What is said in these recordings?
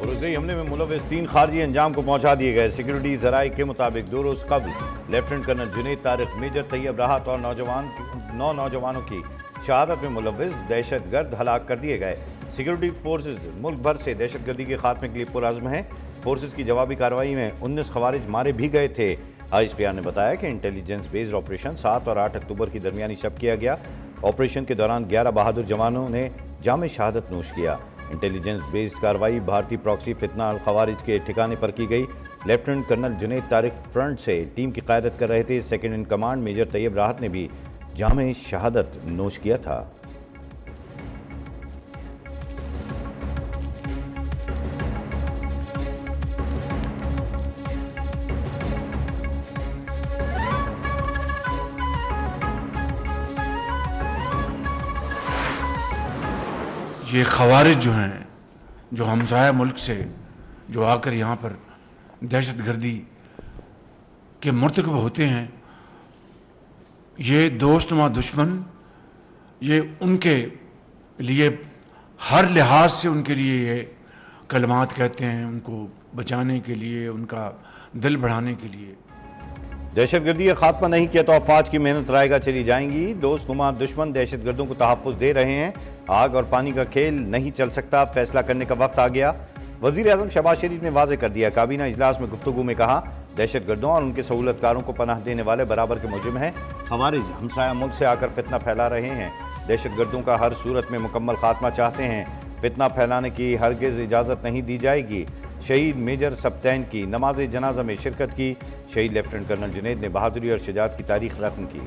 عروضی حملے میں ملوث 3 خارجی انجام کو پہنچا دیے گئے۔ سیکیورٹی ذرائع کے مطابق 2 روز قبل lieutenant colonel Junaid Tariq, major Tayyab Rahat اور 9 نوجوانوں کی شہادت میں ملوث دہشت گرد ہلاک کر دیے گئے۔ سیکیورٹی فورسز ملک بھر سے دہشت گردی کے خاتمے کے لیے پرعزم ہیں۔ فورسز کی جوابی کارروائی میں 19 خوارج مارے بھی گئے تھے۔ ISPR نے بتایا کہ انٹیلیجنس بیسڈ آپریشن 7 اور 8 اکتوبر کی درمیانی شب کیا گیا۔ آپریشن کے دوران 11 بہادر جوانوں نے جام شہادت نوش کیا۔ انٹیلیجنس بیسڈ کارروائی بھارتی پراکسی فتنہ الخوارج کے ٹھکانے پر کی گئی۔ Lieutenant colonel Junaid Tariq front سے ٹیم کی قیادت کر رہے تھے۔ Second in command major Tayyab Rahat نے بھی جام شہادت نوش کیا تھا۔ یہ خوارج جو ہیں، جو ہمسایہ ملک سے جو آ کر یہاں پر دہشت گردی کے مرتکب ہوتے ہیں، یہ دوست نما دشمن، یہ ان کے لیے ہر لحاظ سے ان کے لیے یہ کلمات کہتے ہیں، ان کو بچانے کے لیے، ان کا دل بڑھانے کے لیے۔ دہشت گردی کا خاتمہ نہیں کیا تو افواج کی محنت رائے گاہ چلی جائیں گی۔ دوست نما دشمن دہشت گردوں کو تحفظ دے رہے ہیں۔ آگ اور پانی کا کھیل نہیں چل سکتا، فیصلہ کرنے کا وقت آ گیا۔ وزیر اعظم شہباز شریف نے واضح کر دیا۔ کابینہ اجلاس میں گفتگو میں کہا، دہشت گردوں اور ان کے سہولت کاروں کو پناہ دینے والے برابر کے مجرم ہیں۔ خوارج ہمسایہ ملک سے آ کر فتنہ پھیلا رہے ہیں۔ دہشت گردوں کا ہر صورت میں مکمل خاتمہ چاہتے ہیں۔ فتنہ پھیلانے کی ہرگز اجازت نہیں دی جائے گی۔ شہید میجر سبتین کی نماز جنازہ میں شرکت کی۔ شہید لیفٹیننٹ کرنل جنید نے بہادری اور شجاعت کی تاریخ رقم کی۔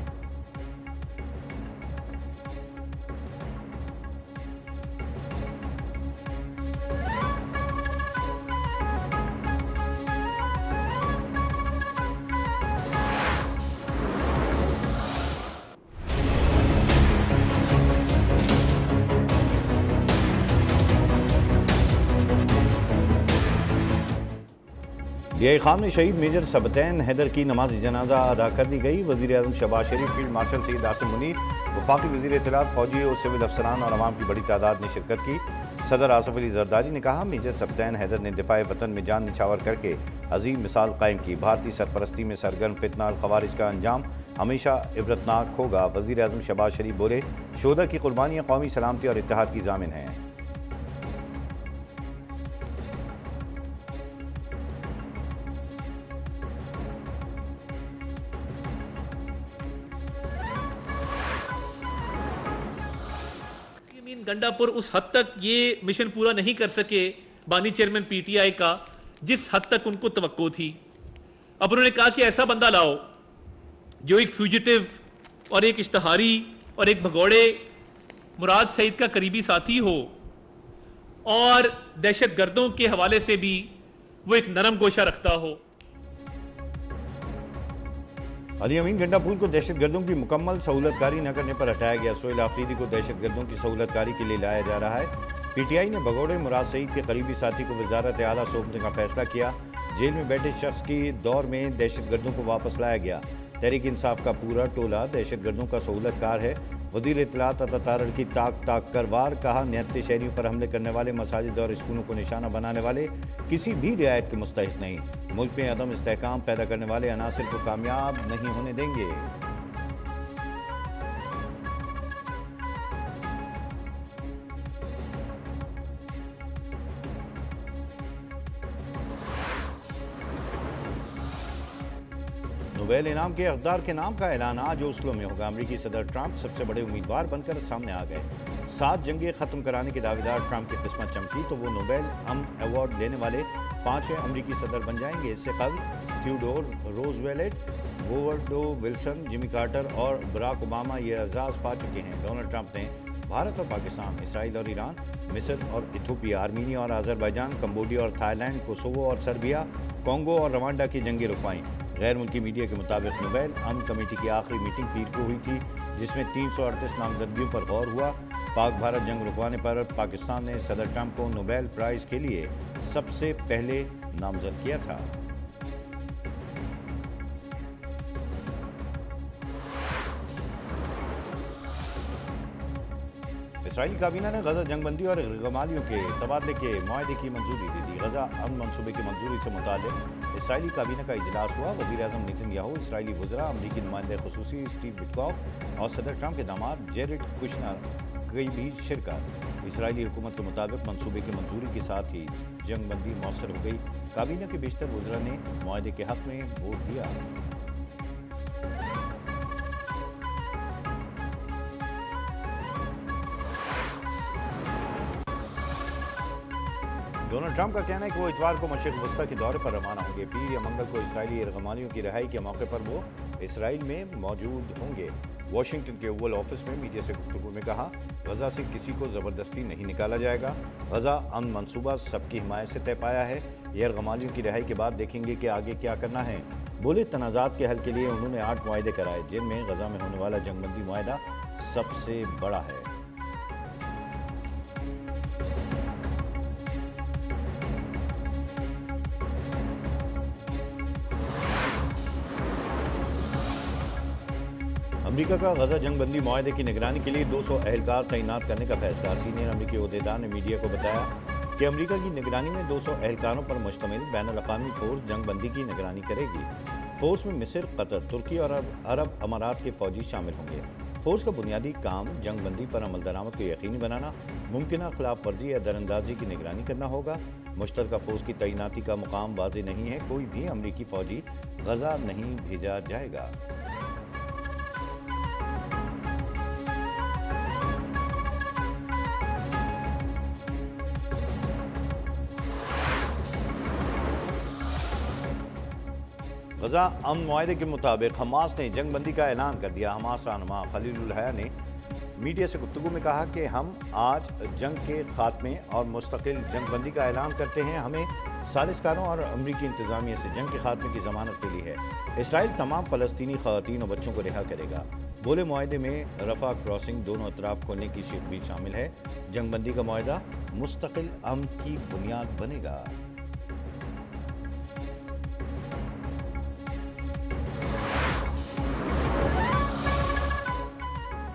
DI خان میں شہید میجر سبتین حیدر کی نماز جنازہ ادا کر دی گئی۔ وزیر اعظم شہباز شریف، فیلڈ مارشل سید عاصم منیر، وفاقی وزیر اطلاعات، فوجی اور سول افسران اور عوام کی بڑی تعداد نے شرکت کی۔ صدر آصف علی زرداری نے کہا، میجر سبتین حیدر نے دفاع وطن میں جان نچھاور کر کے عظیم مثال قائم کی۔ بھارتی سرپرستی میں سرگرم فتنہ الخوارج کا انجام ہمیشہ عبرتناک ہوگا۔ وزیر اعظم شہباز شریف بولے، شہداء کی قربانیاں قومی سلامتی اور اتحاد کی ضامن ہیں۔ گنڈا پور اس حد تک یہ مشن پورا نہیں کر سکے بانی چیئرمین PTI کا جس حد تک ان کو توقع تھی۔ اب انہوں نے کہا کہ ایسا بندہ لاؤ جو ایک فیوجیٹو اور ایک اشتہاری اور ایک بھگوڑے مراد سعید کا قریبی ساتھی ہو، اور دہشت گردوں کے حوالے سے بھی وہ ایک نرم گوشہ رکھتا ہو۔ علی امین گنڈا پھول کو دہشت گردوں کی مکمل سہولت کاری نہ کرنے پر ہٹایا گیا۔ سہیل آفریدی کو دہشت گردوں کی سہولت کاری کے لیے لایا جا رہا ہے۔ PTI نے بھگوڑے مراد سعید کے قریبی ساتھی کو وزارت اعلیٰ سونپنے کا فیصلہ کیا۔ جیل میں بیٹھے شخص کی دور میں دہشت گردوں کو واپس لایا گیا۔ تحریک انصاف کا پورا ٹولہ دہشت گردوں کا سہولت کار ہے۔ وزیر اطلاعات عطا تارڑ کی تاک کر وار کہا، نہتے شہریوں پر حملے کرنے والے، مساجد اور اسکولوں کو نشانہ بنانے والے کسی بھی رعایت کے مستحق نہیں۔ ملک میں عدم استحکام پیدا کرنے والے عناصر کو کامیاب نہیں ہونے دیں گے۔ نوبیل انعام کے حقدار کے نام کا اعلان آج اوسلو میں ہوگا۔ امریکی صدر ٹرمپ سب سے بڑے امیدوار بن کر سامنے آ گئے۔ 7 جنگیں ختم کرانے کے دعویدار ٹرمپ کی قسمت چمکی تو وہ نوبیل امن ایوارڈ لینے والے 5 امریکی صدر بن جائیں گے۔ اس سے قبل تھیوڈور روزویلٹ، ووڈرو ولسن، جمی کارٹر اور براک اوباما یہ اعزاز پا چکے ہیں۔ ڈونلڈ ٹرمپ نے بھارت اور پاکستان، اسرائیل اور ایران، مصر اور ایتھوپیا، آرمینیا اور آذربائیجان، کمبوڈیا اور تھائی لینڈ، کوسوو اور سربیا، کانگو اور روانڈا کی جنگیں رکوائیں۔ غیر ملکی میڈیا کے مطابق نوبیل امن کمیٹی کی آخری میٹنگ پیر کو ہوئی تھی، جس میں 338 نامزدگیوں پر غور ہوا۔ پاک بھارت جنگ رکوانے پر پاکستان نے صدر ٹرمپ کو نوبیل پرائز کے لیے سب سے پہلے نامزد کیا تھا۔ اسرائیلی کابینہ نے غزہ جنگ بندی اور غمالیوں کے تبادلے کے معاہدے کی منظوری دے دی۔ غزہ امن منصوبے کی منظوری سے متعلق اسرائیلی کابینہ کا اجلاس ہوا۔ وزیر اعظم نیتن یاہو، اسرائیلی وزراء، امریکی نمائندہ خصوصی اسٹیو وٹکوف اور صدر ٹرمپ کے داماد جیرڈ کشنر کی بھی شرکت۔ اسرائیلی حکومت کے مطابق منصوبے کی منظوری کے ساتھ ہی جنگ بندی مؤثر ہو گئی۔ کابینہ کے بیشتر وزراء نے معاہدے کے حق میں ووٹ دیا۔ ڈونلڈ ٹرمپ کا کہنا ہے کہ وہ اتوار کو مشرق وسطیٰ کے دورے پر روانہ ہوں گے۔ پیر یا منگل کو اسرائیلی یرغمالیوں کی رہائی کے موقع پر وہ اسرائیل میں موجود ہوں گے۔ واشنگٹن کے اوول آفس میں میڈیا سے گفتگو میں کہا، غزہ سے کسی کو زبردستی نہیں نکالا جائے گا۔ غزہ امن منصوبہ سب کی حمایت سے طے پایا ہے۔ یرغمالیوں کی رہائی کے بعد دیکھیں گے کہ آگے کیا کرنا ہے۔ بولے تنازعات کے حل کے لیے انہوں نے 8 معاہدے کرائے، جن میں غزہ میں ہونے والا جنگ بندی معاہدہ سب سے بڑا ہے۔ امریکہ کا غزہ جنگ بندی معاہدے کی نگرانی کے لیے 200 اہلکار تعینات کرنے کا فیصلہ۔ سینئر امریکی عہدیدار نے میڈیا کو بتایا کہ امریکہ کی نگرانی میں 200 اہلکاروں پر مشتمل بین الاقوامی فورس جنگ بندی کی نگرانی کرے گی۔ فورس میں مصر، قطر، ترکی اور عرب امارات کے فوجی شامل ہوں گے۔ فورس کا بنیادی کام جنگ بندی پر عمل درآمد کو یقینی بنانا، ممکنہ خلاف ورزی یا دراندازی کی نگرانی کرنا ہوگا۔ مشترکہ فورس کی تعیناتی کا مقام واضح نہیں ہے۔ کوئی بھی امریکی فوجی غزہ نہیں بھیجا جائے گا۔ غزہ امن معاہدے کے مطابق حماس نے جنگ بندی کا اعلان کر دیا۔ حماس رہنما خلیل الحیہ نے میڈیا سے گفتگو میں کہا کہ ہم آج جنگ کے خاتمے اور مستقل جنگ بندی کا اعلان کرتے ہیں۔ ہمیں سازشکاروں اور امریکی انتظامیہ سے جنگ کے خاتمے کی ضمانت ملی ہے۔ اسرائیل تمام فلسطینی خواتین اور بچوں کو رہا کرے گا۔ بولے معاہدے میں رفح کراسنگ دونوں اطراف کھولنے کی شرط بھی شامل ہے۔ جنگ بندی کا معاہدہ مستقل امن کی بنیاد بنے گا۔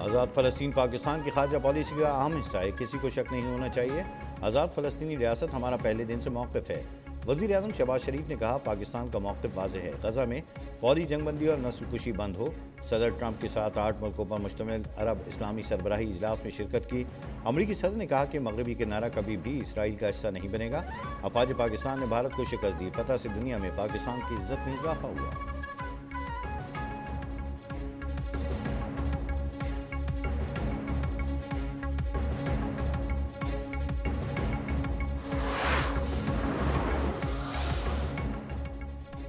آزاد فلسطین پاکستان کی خارجہ پالیسی کا اہم حصہ ہے، کسی کو شک نہیں ہونا چاہیے۔ آزاد فلسطینی ریاست ہمارا پہلے دن سے موقف ہے۔ وزیر اعظم شہباز شریف نے کہا، پاکستان کا موقف واضح ہے، غزہ میں فوری جنگ بندی اور نسل کشی بند ہو۔ صدر ٹرمپ کے ساتھ 8 ملکوں پر مشتمل عرب اسلامی سربراہی اجلاس میں شرکت کی۔ امریکی صدر نے کہا کہ مغربی کنارہ کبھی بھی اسرائیل کا حصہ نہیں بنے گا۔ افواج پاکستان نے بھارت کو شکست دی، فتح سے دنیا میں پاکستان کی عزت میں اضافہ ہوا۔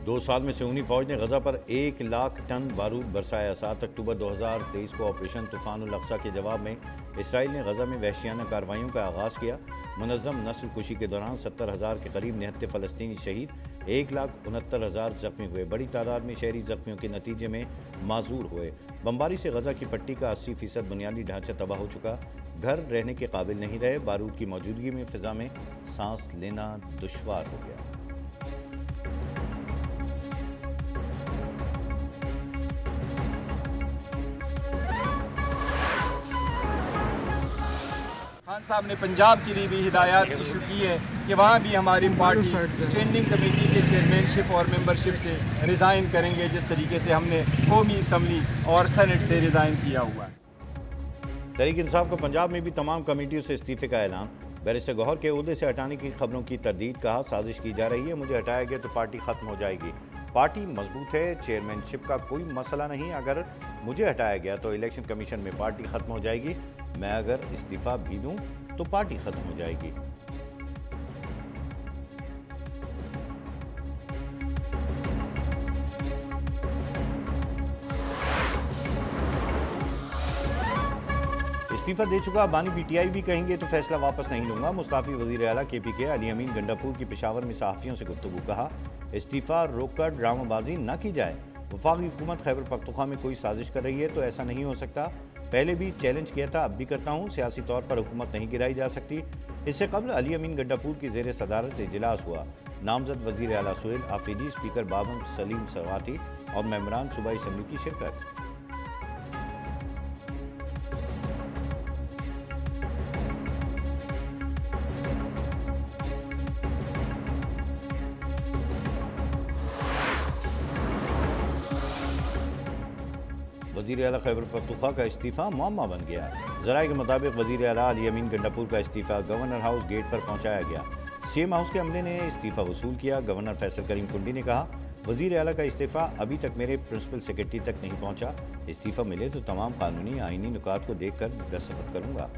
دو سال میں سیونی فوج نے غزہ پر 1 لاکھ ٹن بارود برسایا۔ 7 اکتوبر 2023 کو آپریشن طوفان الاقصی کے جواب میں اسرائیل نے غزہ میں وحشیانہ کارروائیوں کا آغاز کیا۔ منظم نسل کشی کے دوران 70,000 کے قریب نہتے فلسطینی شہید، 1,69,000 زخمی ہوئے۔ بڑی تعداد میں شہری زخمیوں کے نتیجے میں معذور ہوئے۔ بمباری سے غزہ کی پٹی کا 80% بنیادی ڈھانچہ تباہ ہو چکا، گھر رہنے کے قابل نہیں رہے۔ بارود کی موجودگی میں فضا میں سانس لینا دشوار ہو گیا۔ خان صاحب نے پنجاب کے لیے بھی ہدایات ایشو کی ہے کہ وہاں بھی ہماری پارٹی اسٹینڈنگ کمیٹی کے چیئرمین شپ اور ممبرشپ سے ریزائن کریں گے، جس طریقے سے ہم نے قومی اسمبلی اور سینٹ سے ریزائن کیا ہوا ہے۔ تحریک انصاف کو پنجاب میں بھی تمام کمیٹیوں سے استعفے کا اعلان۔ بیرسٹر گوہر کے عہدے سے ہٹانے کی خبروں کی تردید، کہا سازش کی جا رہی ہے، مجھے ہٹایا گیا تو پارٹی ختم ہو جائے گی۔ پارٹی مضبوط ہے، چیئرمین شپ کا کوئی مسئلہ نہیں، اگر مجھے ہٹایا گیا تو الیکشن کمیشن میں پارٹی ختم ہو جائے گی، میں اگر استعفیٰ بھی دوں تو پارٹی ختم ہو جائے گی۔ استعفیٰ دے چکا بانی پی ٹی آئی بھی کہیں گے تو فیصلہ واپس نہیں لوں گا۔ مستعفی وزیر اعلیٰ کے پی کے علی امین گنڈاپور کی پشاور میں صحافیوں سے گفتگو، کہا استعفیٰ روک کر ڈرامہ بازی نہ کی جائے۔ وفاقی حکومت خیبر پختونخوا میں کوئی سازش کر رہی ہے تو ایسا نہیں ہو سکتا، پہلے بھی چیلنج کیا تھا، اب بھی کرتا ہوں، سیاسی طور پر حکومت نہیں گرائی جا سکتی۔ اس سے قبل علی امین گنڈاپور کی زیر صدارت اجلاس ہوا۔ نامزد وزیر اعلیٰ سہیل آفریدی، اسپیکر بابم سلیم سواتی اور ممبران صوبائی اسمبلی کی شرکت۔ وزیر اعلیٰ خیبر پختونخوا کا استعفیٰ معمہ بن گیا. ذرائع کے مطابق وزیر اعلیٰ علی امین گنڈاپور کا استعفیٰ گورنر ہاؤس گیٹ پر پہنچایا گیا. سی ایم ہاؤس کے عملے نے استعفیٰ وصول کیا. گورنر فیصل کریم کنڈی نے کہا وزیر اعلیٰ کا استعفیٰ ابھی تک میرے پرنسپل سیکرٹری تک نہیں پہنچا. استعفیٰ ملے تو تمام قانونی آئینی نکات کو دیکھ کر دستخط کروں گا.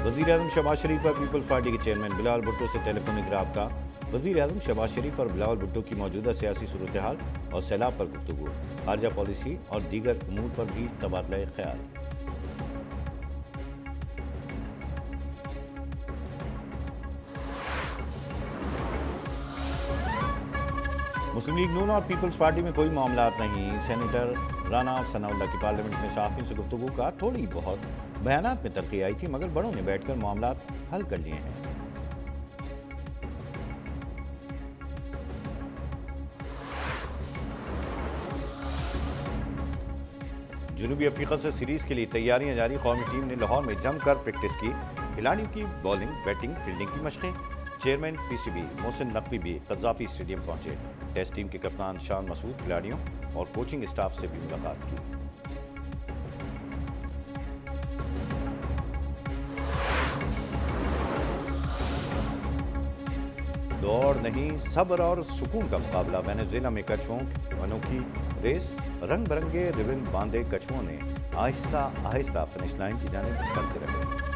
وزیر اعظم شہباز شریف پر پیپلز پارٹی کے چیئرمین بلاول بھٹو سے ٹیلی فونک رابطہ. وزیر اعظم شہباز شریف اور بلاول بھٹو کی موجودہ سیاسی صورتحال اور سیلاب پر گفتگو, خارجہ پالیسی اور دیگر امور پر بھی تبادلہ خیال. مسلم لیگ نون اور پیپلز پارٹی میں کوئی معاملات نہیں. سینیٹر رانا ثناء اللہ کی پارلیمنٹ میں صحافیوں سے گفتگو کا تھوڑی بہت بیانات میں تلخی آئی تھی, مگر بڑوں نے بیٹھ کر معاملات حل کر لیے ہیں. جنوبی افریقہ سے سیریز کے لیے تیاریاں جاری. قومی ٹیم نے لاہور میں جم کر پریکٹس کی. کھلاڑیوں کی بالنگ, بیٹنگ, فیلڈنگ کی مشقیں. Chairman P C B Mohsin Naqvi بھی قذافی اسٹیڈیم پہنچے. ٹیسٹ ٹیم کے کپتان شان مسعود کھلاڑیوں اور کوچنگ اسٹاف سے بھی ملاقات کی. دوڑ نہیں, صبر اور سکون کا مقابلہ. وینزویلا میں کچھووں کی انوکھی ریس. رنگ برنگے ریبن باندھے کچھووں نے آہستہ آہستہ فنش لائن کی جانب بڑھتے رہے.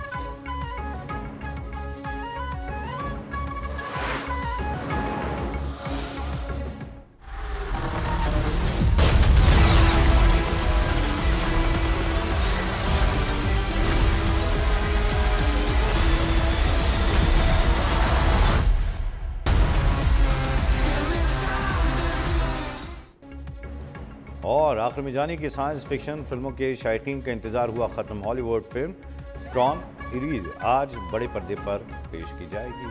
اور آخر میں جانے کی سائنس فکشن فلموں کے شائقین کا انتظار ہوا ختم. ہالی ووڈ فلم ٹرون ایریز آج بڑے پردے پر پیش کی جائے گی.